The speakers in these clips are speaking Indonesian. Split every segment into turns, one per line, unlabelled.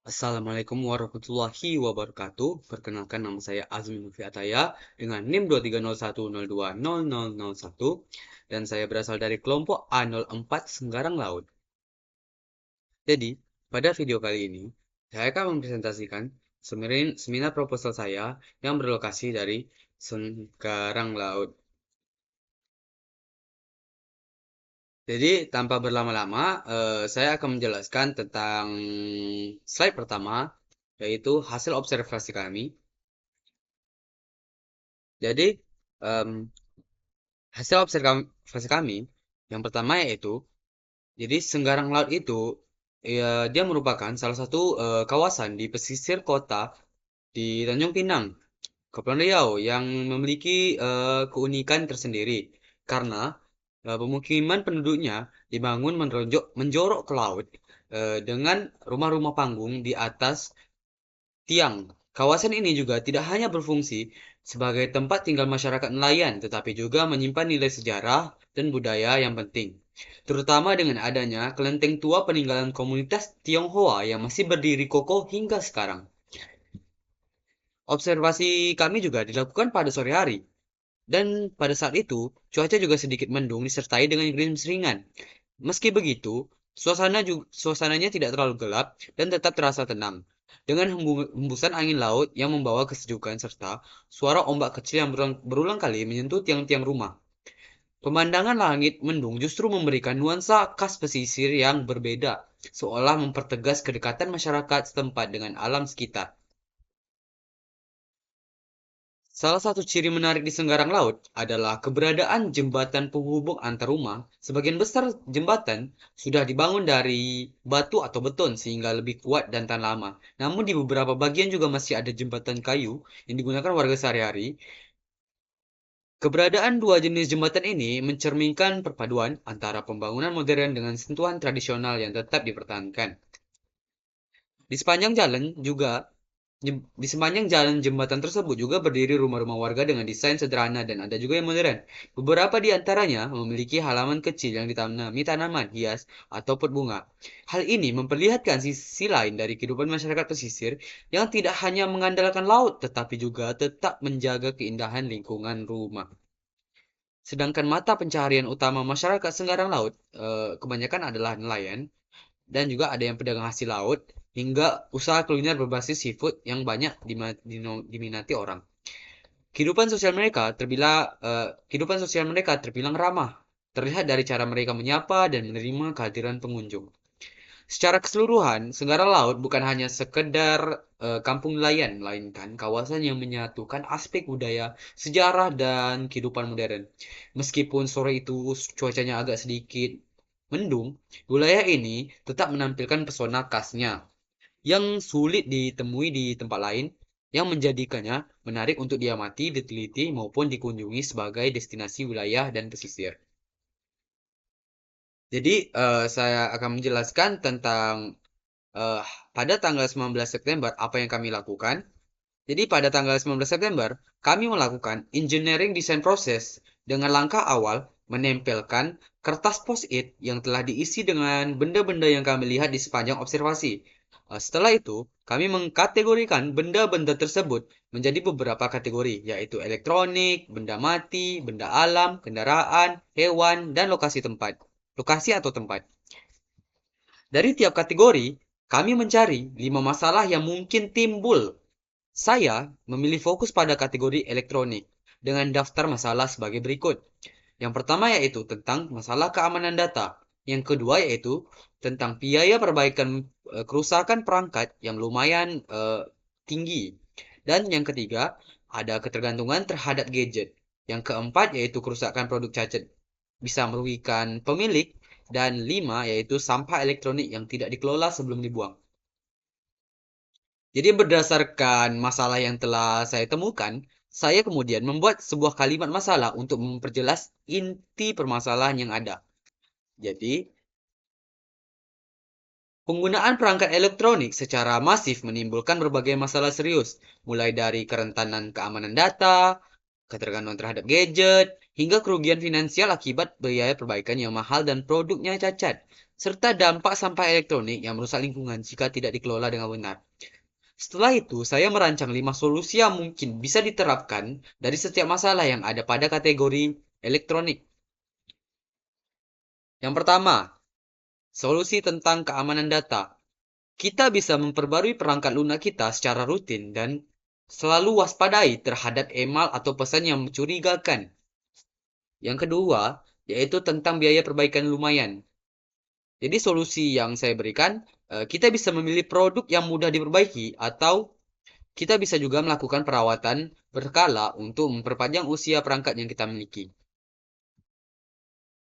Assalamualaikum warahmatullahi wabarakatuh. Perkenalkan nama saya Azmi Mufi Ataya dengan NIM 23010200001 dan saya berasal dari kelompok A04 Senggarang Laut. Jadi, pada video kali ini, saya akan mempresentasikan seminar proposal saya yang berlokasi dari Senggarang Laut. Jadi, tanpa berlama-lama, saya akan menjelaskan tentang slide pertama, yaitu hasil observasi kami. Jadi, em, hasil observasi kami yang pertama yaitu, jadi Senggarang Laut itu ya, dia merupakan salah satu kawasan di pesisir kota di Tanjung Pinang, Kepulauan Riau yang memiliki keunikan tersendiri karena pemukiman penduduknya dibangun menjorok ke laut dengan rumah-rumah panggung di atas tiang. Kawasan ini juga tidak hanya berfungsi sebagai tempat tinggal masyarakat nelayan, tetapi juga menyimpan nilai sejarah dan budaya yang penting. Terutama dengan adanya kelenteng tua peninggalan komunitas Tionghoa yang masih berdiri kokoh hingga sekarang. Observasi kami juga dilakukan pada sore hari, dan pada saat itu cuaca juga sedikit mendung disertai dengan gerimis ringan. Meski begitu, suasananya tidak terlalu gelap dan tetap terasa tenang. Dengan hembusan angin laut yang membawa kesejukan serta suara ombak kecil yang berulang kali menyentuh tiang-tiang rumah. Pemandangan langit mendung justru memberikan nuansa khas pesisir yang berbeda, seolah mempertegas kedekatan masyarakat setempat dengan alam sekitar. Salah satu ciri menarik di Senggarang Laut adalah keberadaan jembatan penghubung antar rumah. Sebagian besar jembatan sudah dibangun dari batu atau beton sehingga lebih kuat dan tahan lama. Namun di beberapa bagian juga masih ada jembatan kayu yang digunakan warga sehari-hari. Keberadaan dua jenis jembatan ini mencerminkan perpaduan antara pembangunan modern dengan sentuhan tradisional yang tetap dipertahankan. Di sepanjang jalan juga di sepanjang jalan jembatan tersebut juga berdiri rumah-rumah warga dengan desain sederhana dan ada juga yang modern. Beberapa di antaranya memiliki halaman kecil yang ditanami tanaman hias atau pot bunga. Hal ini memperlihatkan sisi lain dari kehidupan masyarakat pesisir yang tidak hanya mengandalkan laut tetapi juga tetap menjaga keindahan lingkungan rumah. Sedangkan mata pencaharian utama masyarakat Senggarang Laut kebanyakan adalah nelayan dan juga ada yang pedagang hasil laut, hingga usaha kuliner berbasis seafood yang banyak diminati orang. Kehidupan sosial mereka terbilang ramah, terlihat dari cara mereka menyapa dan menerima kehadiran pengunjung. Secara keseluruhan, Senggarang Laut bukan hanya sekedar kampung nelayan, melainkan kawasan yang menyatukan aspek budaya, sejarah, dan kehidupan modern. Meskipun sore itu cuacanya agak sedikit mendung, wilayah ini tetap menampilkan pesona khasnya yang sulit ditemui di tempat lain, yang menjadikannya menarik untuk diamati, diteliti, maupun dikunjungi sebagai destinasi wilayah dan pesisir. Jadi, saya akan menjelaskan tentang eh, pada tanggal 19 September apa yang kami lakukan. Jadi, pada tanggal 19 September, kami melakukan engineering design proses dengan langkah awal menempelkan kertas post-it yang telah diisi dengan benda-benda yang kami lihat di sepanjang observasi. Setelah itu, kami mengkategorikan benda-benda tersebut menjadi beberapa kategori, yaitu elektronik, benda mati, benda alam, kendaraan, hewan, dan lokasi atau tempat. Dari tiap kategori, kami mencari 5 masalah yang mungkin timbul. Saya memilih fokus pada kategori elektronik dengan daftar masalah sebagai berikut. Yang pertama yaitu tentang masalah keamanan data. Yang kedua yaitu tentang biaya perbaikan kerusakan perangkat yang lumayan tinggi. Dan yang ketiga ada ketergantungan terhadap gadget. Yang keempat yaitu kerusakan produk cacat bisa merugikan pemilik. Dan lima yaitu sampah elektronik yang tidak dikelola sebelum dibuang. Jadi berdasarkan masalah yang telah saya temukan, saya kemudian membuat sebuah kalimat masalah untuk memperjelas inti permasalahan yang ada. Jadi, penggunaan perangkat elektronik secara masif menimbulkan berbagai masalah serius, mulai dari kerentanan keamanan data, ketergantungan terhadap gadget, hingga kerugian finansial akibat biaya perbaikan yang mahal dan produknya cacat. serta dampak sampah elektronik yang merusak lingkungan jika tidak dikelola dengan benar. Setelah itu, saya merancang 5 solusi yang mungkin bisa diterapkan dari setiap masalah yang ada pada kategori elektronik. Yang pertama, solusi tentang keamanan data. Kita bisa memperbarui perangkat lunak kita secara rutin dan selalu waspadai terhadap email atau pesan yang mencurigakan. Yang kedua, yaitu tentang biaya perbaikan lumayan. Jadi solusi yang saya berikan, kita bisa memilih produk yang mudah diperbaiki atau kita bisa juga melakukan perawatan berkala untuk memperpanjang usia perangkat yang kita miliki.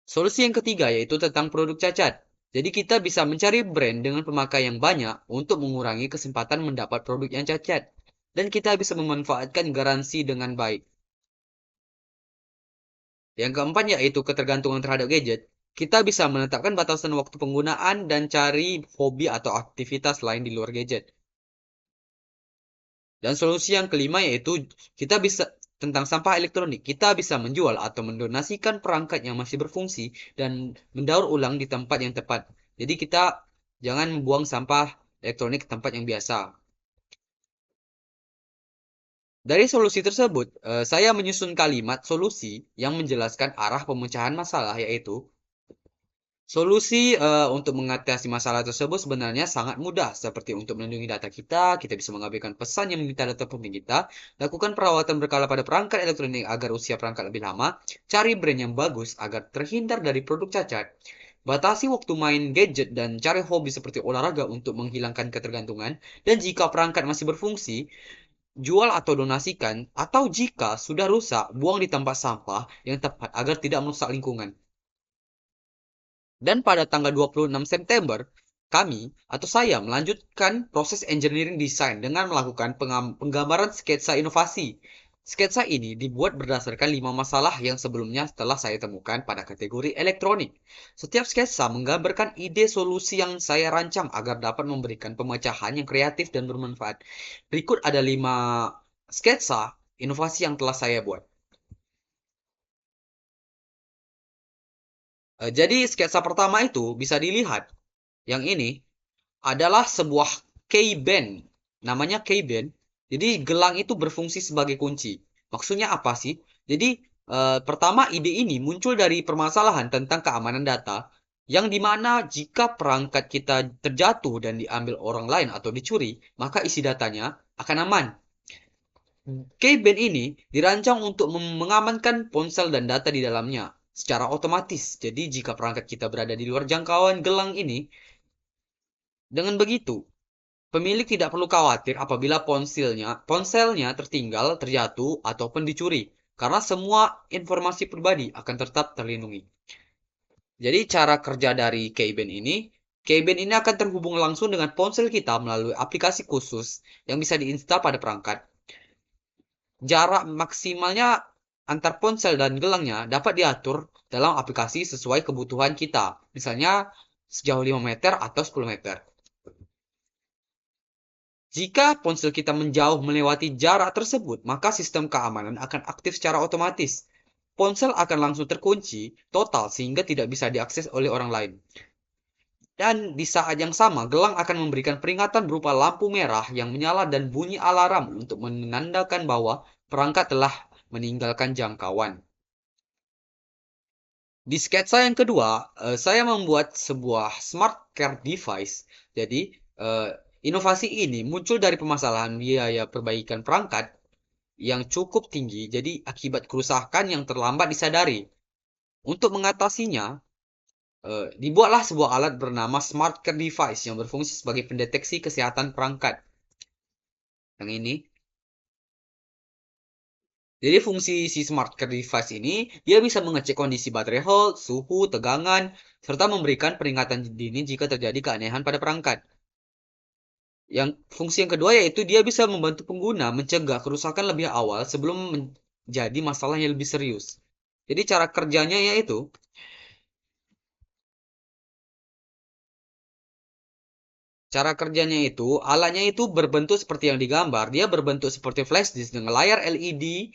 Solusi yang ketiga yaitu tentang produk cacat. Jadi kita bisa mencari brand dengan pemakai yang banyak untuk mengurangi kesempatan mendapat produk yang cacat. Dan kita bisa memanfaatkan garansi dengan baik. Yang keempat yaitu ketergantungan terhadap gadget. Kita bisa menetapkan batasan waktu penggunaan dan cari hobi atau aktivitas lain di luar gadget. Dan solusi yang kelima yaitu kita bisa tentang sampah elektronik. Kita bisa menjual atau mendonasikan perangkat yang masih berfungsi dan mendaur ulang di tempat yang tepat. Jadi kita jangan membuang sampah elektronik ke tempat yang biasa. Dari solusi tersebut, saya menyusun kalimat solusi yang menjelaskan arah pemecahan masalah yaitu solusi untuk mengatasi masalah tersebut sebenarnya sangat mudah, seperti untuk melindungi data kita, kita bisa mengabaikan pesan yang meminta data penting kita, lakukan perawatan berkala pada perangkat elektronik agar usia perangkat lebih lama, cari brand yang bagus agar terhindar dari produk cacat, batasi waktu main gadget dan cari hobi seperti olahraga untuk menghilangkan ketergantungan, dan jika perangkat masih berfungsi, jual atau donasikan, atau jika sudah rusak, buang di tempat sampah yang tepat agar tidak merusak lingkungan. Dan pada tanggal 26 September, kami atau saya melanjutkan proses engineering design dengan melakukan penggambaran sketsa inovasi. Sketsa ini dibuat berdasarkan 5 masalah yang sebelumnya telah saya temukan pada kategori elektronik. Setiap sketsa menggambarkan ide solusi yang saya rancang agar dapat memberikan pemecahan yang kreatif dan bermanfaat. Berikut ada 5 sketsa inovasi yang telah saya buat. Jadi sketsa pertama itu bisa dilihat. Yang ini adalah sebuah key-band. Namanya key-band. Jadi gelang itu berfungsi sebagai kunci. Maksudnya apa sih? Jadi pertama ide ini muncul dari permasalahan tentang keamanan data yang dimana jika perangkat kita terjatuh dan diambil orang lain atau dicuri, maka isi datanya akan aman. Key-band ini dirancang untuk mengamankan ponsel dan data di dalamnya secara otomatis. Jadi jika perangkat kita berada di luar jangkauan gelang ini, dengan begitu pemilik tidak perlu khawatir apabila ponselnya tertinggal, terjatuh, ataupun dicuri, karena semua informasi pribadi akan tetap terlindungi. Jadi cara kerja dari Keyben ini akan terhubung langsung dengan ponsel kita melalui aplikasi khusus yang bisa diinstal pada perangkat. Jarak maksimalnya antar ponsel dan gelangnya dapat diatur dalam aplikasi sesuai kebutuhan kita, misalnya sejauh 5 meter atau 10 meter. Jika ponsel kita menjauh melewati jarak tersebut, maka sistem keamanan akan aktif secara otomatis. Ponsel akan langsung terkunci total sehingga tidak bisa diakses oleh orang lain. Dan di saat yang sama, gelang akan memberikan peringatan berupa lampu merah yang menyala dan bunyi alarm untuk menandakan bahwa perangkat telah meninggalkan jangkauan. Di sketsa yang kedua, saya membuat sebuah smart care device. Jadi, inovasi ini muncul dari permasalahan biaya perbaikan perangkat yang cukup tinggi, jadi akibat kerusakan yang terlambat disadari. Untuk mengatasinya, dibuatlah sebuah alat bernama Smart Care Device yang berfungsi sebagai pendeteksi kesehatan perangkat. Yang ini. Jadi fungsi si Smart Care Device ini, dia bisa mengecek kondisi baterai health, suhu, tegangan, serta memberikan peringatan dini jika terjadi keanehan pada perangkat. Yang fungsi yang kedua yaitu dia bisa membantu pengguna mencegah kerusakan lebih awal sebelum menjadi masalah yang lebih serius. Jadi cara kerjanya yaitu alatnya itu berbentuk seperti yang digambar. Dia berbentuk seperti flash disk dengan layar LED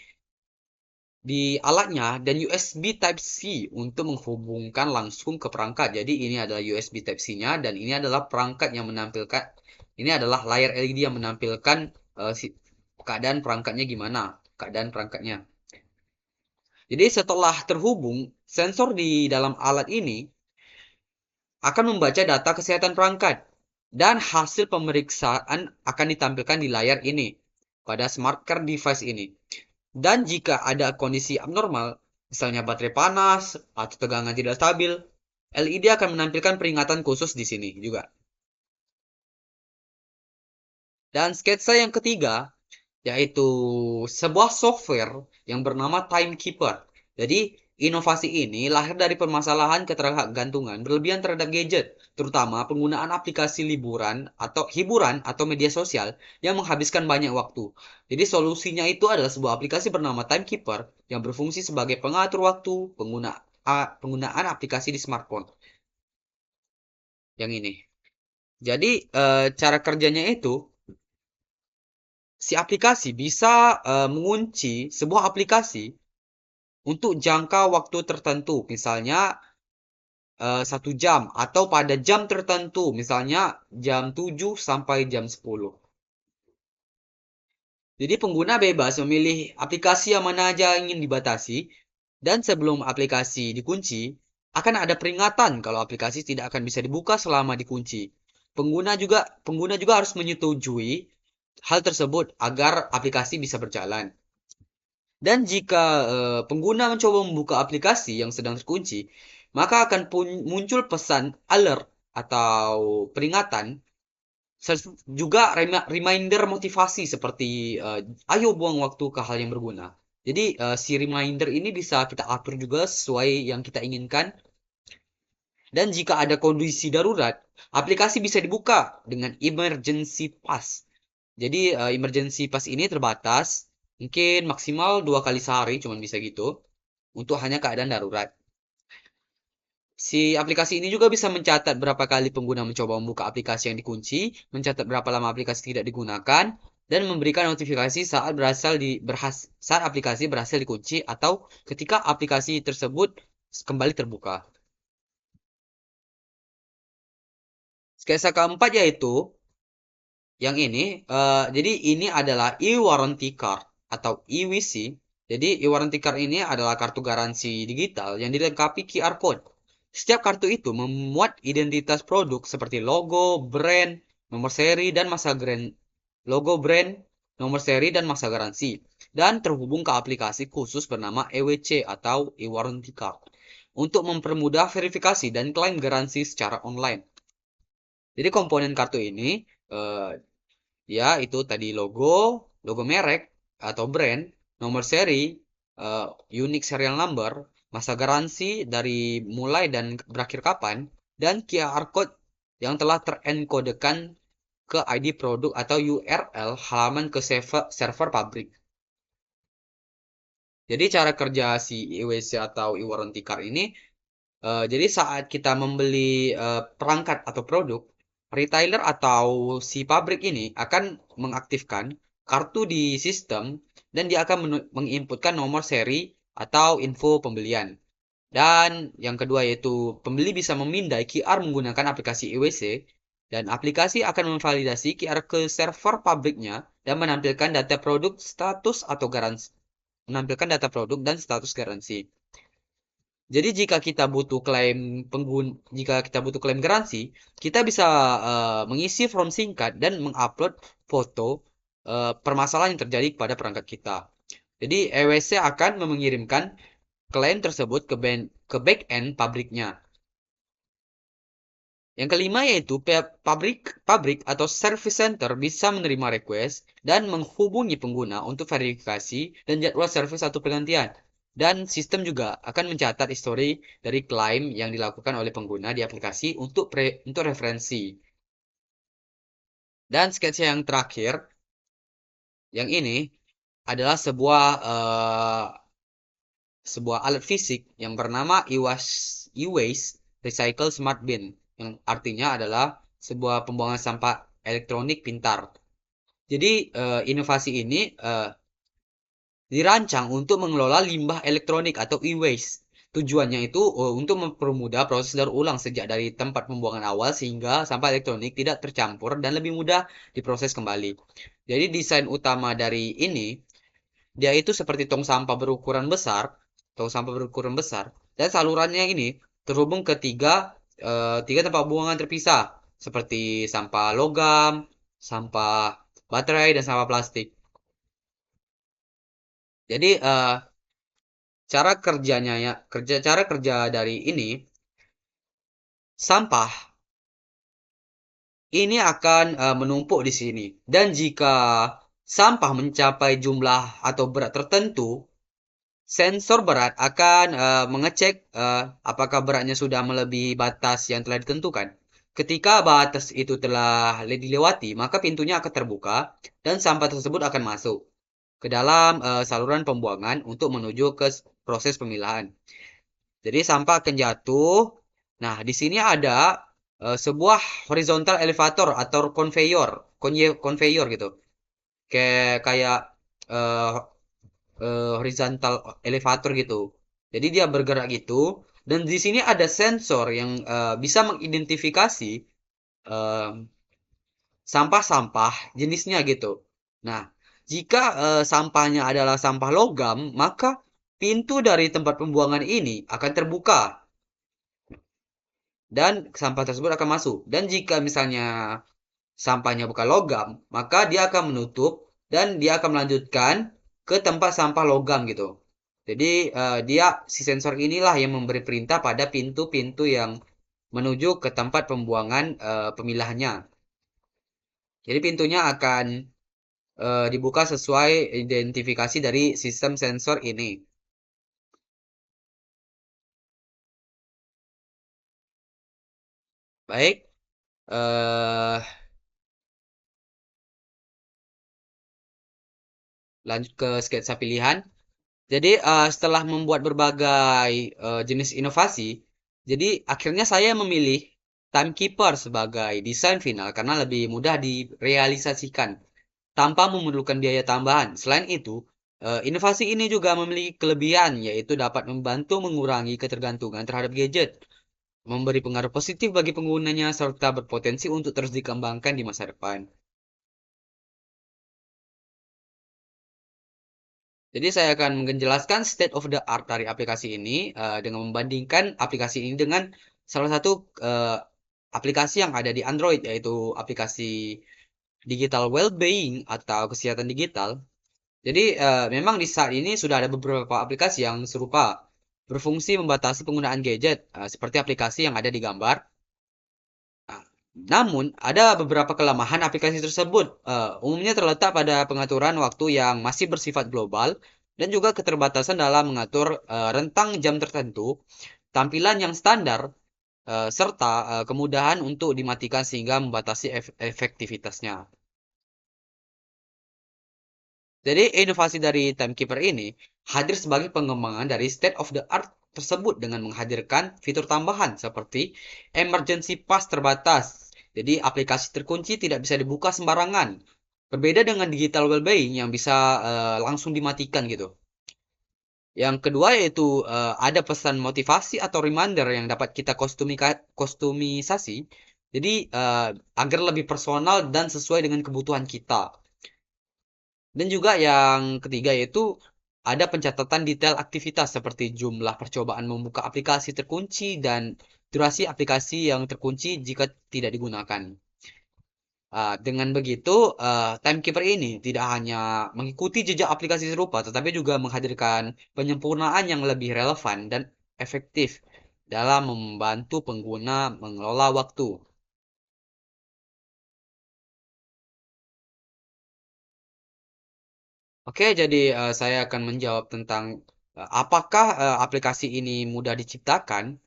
di alatnya dan USB Type-C untuk menghubungkan langsung ke perangkat. Jadi ini adalah USB Type-C-nya dan ini adalah perangkat yang menampilkan, ini adalah layar LED yang menampilkan keadaan perangkatnya gimana, keadaan perangkatnya. Jadi setelah terhubung, sensor di dalam alat ini akan membaca data kesehatan perangkat dan hasil pemeriksaan akan ditampilkan di layar ini pada smart card device ini. Dan jika ada kondisi abnormal, misalnya baterai panas atau tegangan tidak stabil, LED akan menampilkan peringatan khusus di sini juga. Dan sketsa yang ketiga, yaitu sebuah software yang bernama Timekeeper. Jadi, inovasi ini lahir dari permasalahan ketergantungan berlebihan terhadap gadget, terutama penggunaan aplikasi hiburan atau media sosial yang menghabiskan banyak waktu. Jadi, solusinya itu adalah sebuah aplikasi bernama Timekeeper yang berfungsi sebagai pengatur waktu penggunaan aplikasi di smartphone. Yang ini. Jadi, cara kerjanya itu si aplikasi bisa mengunci sebuah aplikasi untuk jangka waktu tertentu, misalnya 1 jam atau pada jam tertentu, misalnya jam 7 sampai jam 10. Jadi pengguna bebas memilih aplikasi yang mana aja ingin dibatasi dan sebelum aplikasi dikunci, akan ada peringatan kalau aplikasi tidak akan bisa dibuka selama dikunci. Pengguna juga harus menyetujui hal tersebut agar aplikasi bisa berjalan. Dan jika pengguna mencoba membuka aplikasi yang sedang terkunci, maka akan muncul pesan alert atau peringatan, juga reminder motivasi seperti ayo buang waktu ke hal yang berguna. Jadi si reminder ini bisa kita atur juga sesuai yang kita inginkan. Dan jika ada kondisi darurat, aplikasi bisa dibuka dengan emergency pass. Jadi emergency pass ini terbatas, mungkin maksimal 2 kali sehari, cuman bisa gitu, untuk hanya keadaan darurat. Si aplikasi ini juga bisa mencatat berapa kali pengguna mencoba membuka aplikasi yang dikunci, mencatat berapa lama aplikasi tidak digunakan, dan memberikan notifikasi saat aplikasi berhasil dikunci atau ketika aplikasi tersebut kembali terbuka. Sketsa keempat yaitu yang ini, jadi ini adalah e-warranty card atau EWC. Jadi e-warranty card ini adalah kartu garansi digital yang dilengkapi QR code. Setiap kartu itu memuat identitas produk seperti logo, brand, nomor seri, dan logo brand, nomor seri, dan masa garansi. Dan terhubung ke aplikasi khusus bernama EWC atau e-warranty card untuk mempermudah verifikasi dan klaim garansi secara online. Jadi komponen kartu ini eh, ya itu tadi logo merek atau brand, nomor seri, uh, unique serial number, masa garansi dari mulai dan berakhir kapan, dan QR code yang telah terenkodekan ke ID produk atau URL halaman ke server pabrik. Jadi cara kerja si EWC atau e-warranty card ini, jadi saat kita membeli perangkat atau produk, retailer atau si pabrik ini akan mengaktifkan kartu di sistem dan dia akan menginputkan nomor seri atau info pembelian. Dan yang kedua yaitu pembeli bisa memindai QR menggunakan aplikasi EWC dan aplikasi akan memvalidasi QR ke server pabriknya dan menampilkan data produk dan status garansi. Jadi jika kita butuh klaim garansi, kita bisa mengisi form singkat dan mengupload foto permasalahan yang terjadi pada perangkat kita. Jadi EWC akan mengirimkan klaim tersebut ke back end pabriknya. Yang kelima yaitu pabrik atau service center bisa menerima request dan menghubungi pengguna untuk verifikasi dan jadwal service atau pergantian. Dan sistem juga akan mencatat histori dari klaim yang dilakukan oleh pengguna di aplikasi untuk referensi. Dan sketsa yang terakhir, yang ini adalah sebuah alat fisik yang bernama e-waste recycle smart bin, yang artinya adalah sebuah pembuangan sampah elektronik pintar. Jadi inovasi ini dirancang untuk mengelola limbah elektronik atau e-waste. Tujuannya itu untuk mempermudah proses daur ulang sejak dari tempat pembuangan awal sehingga sampah elektronik tidak tercampur dan lebih mudah diproses kembali. Jadi desain utama dari ini, dia itu seperti tong sampah berukuran besar, dan salurannya ini terhubung ke tiga tempat pembuangan terpisah, seperti sampah logam, sampah baterai, dan sampah plastik. Jadi cara kerja dari ini, sampah ini akan menumpuk di sini. Dan jika sampah mencapai jumlah atau berat tertentu, sensor berat akan mengecek apakah beratnya sudah melebihi batas yang telah ditentukan. Ketika batas itu telah dilewati, maka pintunya akan terbuka dan sampah tersebut akan masuk ke dalam saluran pembuangan untuk menuju ke proses pemilahan. Jadi sampah akan jatuh. Nah, di sini ada sebuah horizontal elevator atau conveyor gitu. Kayak eh, horizontal elevator gitu. Jadi dia bergerak gitu. Dan di sini ada sensor yang bisa mengidentifikasi eh, sampah-sampah jenisnya gitu. Nah, jika sampahnya adalah sampah logam, maka pintu dari tempat pembuangan ini akan terbuka dan sampah tersebut akan masuk. Dan jika misalnya sampahnya bukan logam, maka dia akan menutup dan dia akan melanjutkan ke tempat sampah logam gitu. Jadi si sensor inilah yang memberi perintah pada pintu-pintu yang menuju ke tempat pembuangan pemilahannya. Jadi pintunya akan dibuka sesuai identifikasi dari sistem sensor ini. Baik, eh, lanjut ke sketsa pilihan. Jadi setelah membuat berbagai jenis inovasi, jadi akhirnya saya memilih Timekeeper sebagai desain final karena lebih mudah direalisasikan tanpa memerlukan biaya tambahan. Selain itu, inovasi ini juga memiliki kelebihan yaitu dapat membantu mengurangi ketergantungan terhadap gadget, memberi pengaruh positif bagi penggunanya serta berpotensi untuk terus dikembangkan di masa depan. Jadi saya akan menjelaskan state of the art dari aplikasi ini dengan membandingkan aplikasi ini dengan salah satu aplikasi yang ada di Android, yaitu aplikasi digital well-being atau kesehatan digital. Jadi memang di saat ini sudah ada beberapa aplikasi yang serupa berfungsi membatasi penggunaan gadget seperti aplikasi yang ada di gambar. Nah, namun ada beberapa kelemahan aplikasi tersebut. Umumnya terletak pada pengaturan waktu yang masih bersifat global dan juga keterbatasan dalam mengatur rentang jam tertentu, tampilan yang standar, serta kemudahan untuk dimatikan sehingga membatasi efektivitasnya. Jadi inovasi dari Timekeeper ini hadir sebagai pengembangan dari state of the art tersebut dengan menghadirkan fitur tambahan seperti emergency pass terbatas. Jadi aplikasi terkunci tidak bisa dibuka sembarangan. Berbeda dengan digital wellbeing yang bisa langsung dimatikan gitu. Yang kedua yaitu ada pesan motivasi atau reminder yang dapat kita kostumisasi. Jadi agar lebih personal dan sesuai dengan kebutuhan kita. Dan juga yang ketiga yaitu ada pencatatan detail aktivitas seperti jumlah percobaan membuka aplikasi terkunci dan durasi aplikasi yang terkunci jika tidak digunakan. Dengan begitu, Timekeeper ini tidak hanya mengikuti jejak aplikasi serupa, tetapi juga menghadirkan penyempurnaan yang lebih relevan dan efektif dalam membantu pengguna mengelola waktu. Oke, jadi saya akan menjawab tentang apakah aplikasi ini mudah diciptakan.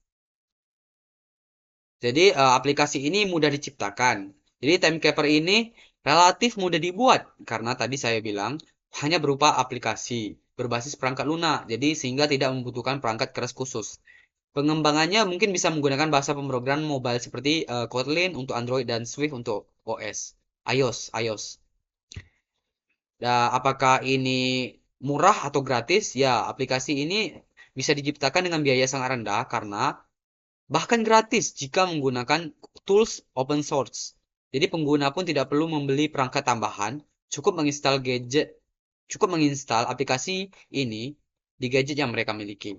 Jadi aplikasi ini mudah diciptakan. Jadi Timekeeper ini relatif mudah dibuat karena tadi saya bilang hanya berupa aplikasi berbasis perangkat lunak. Jadi sehingga tidak membutuhkan perangkat keras khusus. Pengembangannya mungkin bisa menggunakan bahasa pemrograman mobile seperti Kotlin untuk Android dan Swift untuk iOS. Nah, apakah ini murah atau gratis, ya aplikasi ini bisa diciptakan dengan biaya sangat rendah karena bahkan gratis jika menggunakan tools open source. Jadi pengguna pun tidak perlu membeli perangkat tambahan, cukup menginstal aplikasi ini di gadget yang mereka miliki.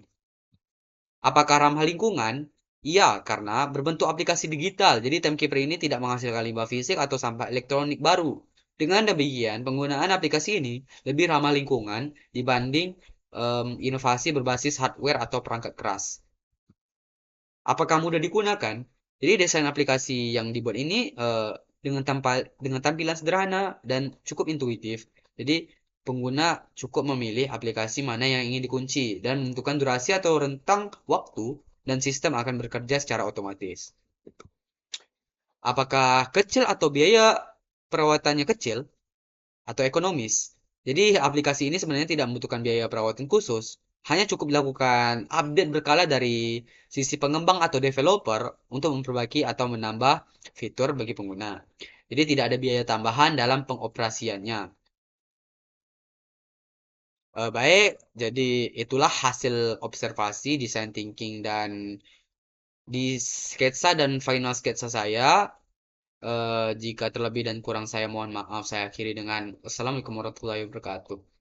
Apakah ramah lingkungan? Iya, karena berbentuk aplikasi digital. Jadi Timekeeper ini tidak menghasilkan limbah fisik atau sampah elektronik baru. Dengan demikian, penggunaan aplikasi ini lebih ramah lingkungan dibanding inovasi berbasis hardware atau perangkat keras. Apakah mudah digunakan? Jadi desain aplikasi yang dibuat ini dengan tampilan sederhana dan cukup intuitif. Jadi pengguna cukup memilih aplikasi mana yang ingin dikunci dan menentukan durasi atau rentang waktu dan sistem akan bekerja secara otomatis. Apakah kecil atau biaya perawatannya kecil atau ekonomis? Jadi aplikasi ini sebenarnya tidak membutuhkan biaya perawatan khusus, hanya cukup dilakukan update berkala dari sisi pengembang atau developer untuk memperbaiki atau menambah fitur bagi pengguna. Jadi tidak ada biaya tambahan dalam pengoperasiannya. Baik, jadi itulah hasil observasi, design thinking, dan di sketsa dan final sketsa saya. Jika terlebih dan kurang saya mohon maaf. Saya akhiri dengan Assalamualaikum warahmatullahi wabarakatuh.